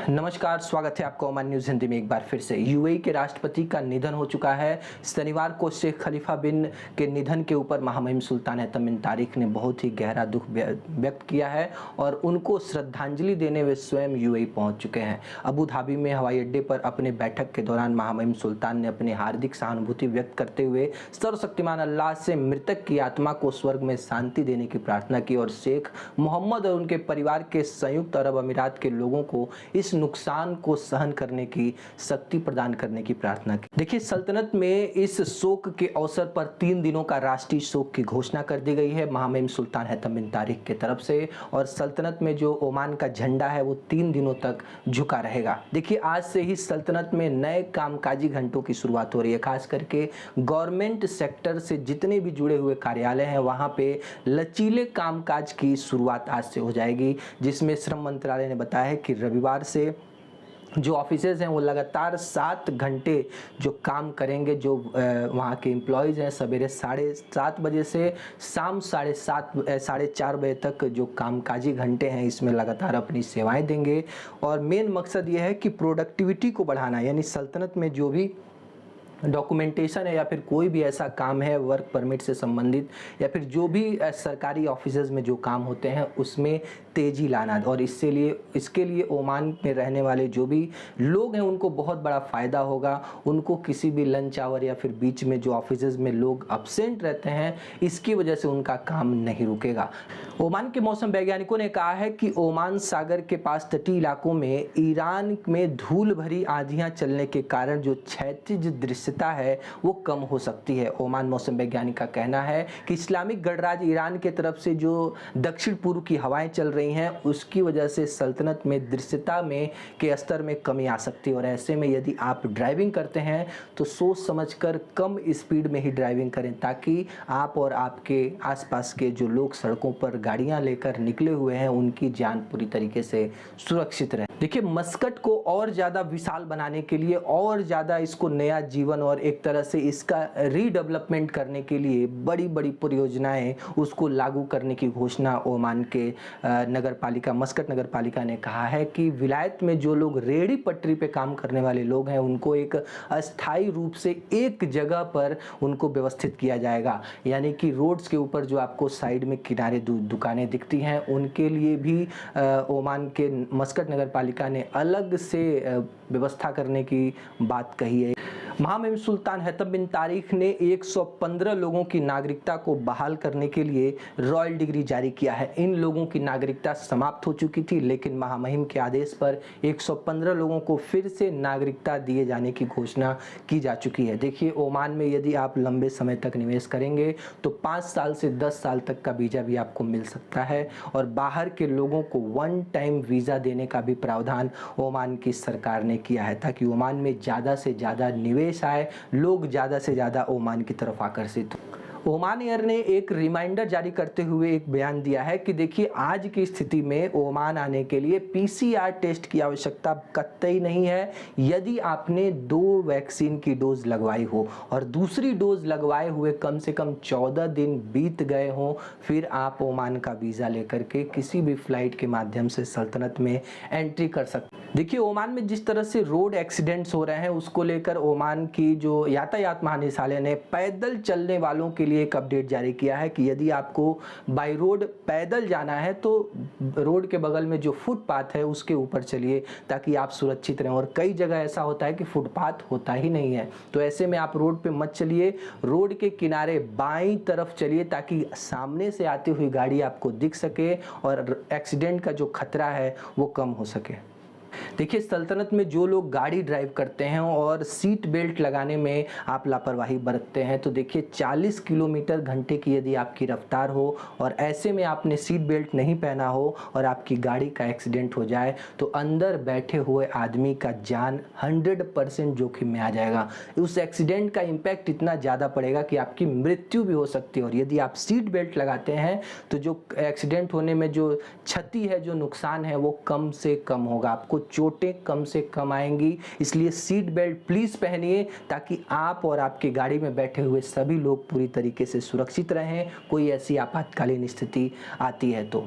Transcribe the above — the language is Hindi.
नमस्कार, स्वागत है आपका ओमान न्यूज़ हिंदी में एक बार फिर से। यूएई के राष्ट्रपति का निधन हो चुका है। शनिवार को शेख खलीफा बिन के निधन के ऊपर महामहिम सुल्तान हैतम बिन तारिक ने बहुत ही गहरा दुख व्यक्त किया है और उनको श्रद्धांजलि देने वे स्वयं यूएई पहुंच चुके हैं। अबू धाबी में हवाई अड्डे पर अपने बैठक के दौरान महामहिम सुल्तान ने अपनी हार्दिक सहानुभूति व्यक्त करते हुए सर्वशक्तिमान अल्लाह से मृतक की आत्मा को स्वर्ग में शांति देने की प्रार्थना की और शेख मोहम्मद और उनके परिवार के संयुक्त अरब अमीरात के लोगों को इस नुकसान को सहन करने की शक्ति प्रदान करने की प्रार्थना की। देखिए, सल्तनत में इस शोक के अवसर पर 3 दिनों का राष्ट्रीय शोक की घोषणा कर दी गई है महामहिम सुल्तान हैतम बिन तारिक की तरफ से, और सल्तनत में जो ओमान का झंडा है वो 3 दिनों तक झुका रहेगा। देखिए, आज से ही सल्तनत में नए कामकाजी घंटों की शुरुआत हो रही है। खास करके गवर्नमेंट सेक्टर से जितने भी जुड़े हुए कार्यालय हैं वहां पे लचीले कामकाज की शुरुआत आज से हो जाएगी, जिसमें श्रम मंत्रालय ने बताया है कि रविवार से जो ऑफिसेज हैं वो लगातार 7 घंटे जो काम करेंगे। जो वहाँ के एम्प्लॉयज़ हैं सवेरे 7:30 बजे से शाम 4:30 बजे तक जो कामकाजी घंटे हैं इसमें लगातार अपनी सेवाएं देंगे। और मेन मकसद ये है कि प्रोडक्टिविटी को बढ़ाना, यानी सल्तनत में जो भी डॉक्यूमेंटेशन है या फिर कोई भी ऐसा काम है वर्क परमिट से संबंधित या फिर जो भी सरकारी ऑफिसेज में जो काम होते हैं उसमें तेज़ी लाना। और इसके लिए ओमान में रहने वाले जो भी लोग हैं उनको बहुत बड़ा फ़ायदा होगा। उनको किसी भी लंच आवर या फिर बीच में जो ऑफिसेज में लोग अब्सेंट रहते हैं इसकी वजह से उनका काम नहीं रुकेगा। ओमान के मौसम वैज्ञानिकों ने कहा है कि ओमान सागर के पास तटीय इलाकों में ईरान में धूल भरी आंधियाँ चलने के कारण जो क्षैतिज दृश्यता है वो कम हो सकती है। ओमान मौसम वैज्ञानिक का कहना है कि इस्लामिक गणराज्य ईरान के तरफ से जो दक्षिण पूर्व की हवाएं चल रही हैं उसकी वजह से सल्तनत में दृश्यता में के स्तर में कमी आ सकती है। और ऐसे में यदि आप ड्राइविंग करते हैं तो सोच समझकर कम स्पीड में ही ड्राइविंग करें, ताकि आप और आपके आसपास के जो लोग सड़कों पर गाड़ियां लेकर निकले हुए हैं उनकी जान पूरी तरीके से सुरक्षित रहे। देखिए, मस्कट को और ज़्यादा विशाल बनाने के लिए और ज़्यादा इसको नया जीवन और एक तरह से इसका रीडेवलपमेंट करने के लिए बड़ी बड़ी परियोजनाएं उसको लागू करने की घोषणा ओमान के नगरपालिका मस्कट नगरपालिका ने कहा है कि विलायत में जो लोग रेहड़ी पटरी पे काम करने वाले लोग हैं उनको एक अस्थायी रूप से एक जगह पर उनको व्यवस्थित किया जाएगा। यानी कि रोड्स के ऊपर जो आपको साइड में किनारे दुकानें दिखती हैं उनके लिए भी ओमान के मस्कट नगरपालिका ने अलग से व्यवस्था करने की बात कही है। महामहिम सुल्तान हैतम बिन तारिक ने 115 लोगों की नागरिकता को बहाल करने के लिए रॉयल डिग्री जारी किया है। इन लोगों की नागरिकता समाप्त हो चुकी थी, लेकिन महामहिम के आदेश पर 115 लोगों को फिर से नागरिकता दिए जाने की घोषणा की जा चुकी है। देखिए, ओमान में यदि आप लंबे समय तक निवेश करेंगे तो 5 साल से 10 साल तक का वीज़ा भी आपको मिल सकता है। और बाहर के लोगों को 1 टाइम वीज़ा देने का भी प्रावधान ओमान की सरकार ने किया है, ताकि ओमान में ज़्यादा से ज़्यादा निवेश आए, लोग ज़्यादा से ज़्यादा ओमान की तरफ आकर्षित हो। ओमान एयर ने एक रिमाइंडर जारी करते हुए एक बयान दिया है कि देखिए, आज की स्थिति में ओमान आने के लिए पीसीआर टेस्ट की आवश्यकता कतई नहीं है यदि आपने 2 वैक्सीन की डोज लगवाई हो और दूसरी डोज लगवाए हुए कम से कम 14 दिन बीत गए हों, फिर आप ओमान का वीज़ा लेकर के किसी भी फ्लाइट के माध्यम से सल्तनत में एंट्री कर सकते हैं। देखिए, ओमान में जिस तरह से रोड एक्सीडेंट्स हो रहे हैं उसको लेकर ओमान की जो यातायात महानिदेशालय ने पैदल चलने वालों के लिए एक अपडेट जारी किया है कि यदि आपको बाय रोड पैदल जाना है तो रोड के बगल में जो फुटपाथ है उसके ऊपर चलिए, ताकि आप सुरक्षित रहें। और कई जगह ऐसा होता है कि फुटपाथ होता ही नहीं है, तो ऐसे में आप रोड पे मत चलिए, रोड के किनारे बाईं तरफ चलिए, ताकि सामने से आती हुई गाड़ी आपको दिख सके और एक्सीडेंट का जो खतरा है वो कम हो सके। देखिए, सल्तनत में जो लोग गाड़ी ड्राइव करते हैं और सीट बेल्ट लगाने में आप लापरवाही बरतते हैं तो देखिए 40 किलोमीटर घंटे की यदि आपकी रफ्तार हो और ऐसे में आपने सीट बेल्ट नहीं पहना हो और आपकी गाड़ी का एक्सीडेंट हो जाए तो अंदर बैठे हुए आदमी का जान 100% जोखिम में आ जाएगा। उस एक्सीडेंट का इम्पैक्ट इतना ज़्यादा पड़ेगा कि आपकी मृत्यु भी हो सकती है। और यदि आप सीट बेल्ट लगाते हैं तो जो एक्सीडेंट होने में जो क्षति है, जो नुकसान है वो कम से कम होगा, आपको चोटें कम से कम आएंगी। इसलिए सीट बेल्ट प्लीज़ पहनिए ताकि आप और आपकी गाड़ी में बैठे हुए सभी लोग पूरी तरीके से सुरक्षित रहें, कोई ऐसी आपातकालीन स्थिति आती है तो।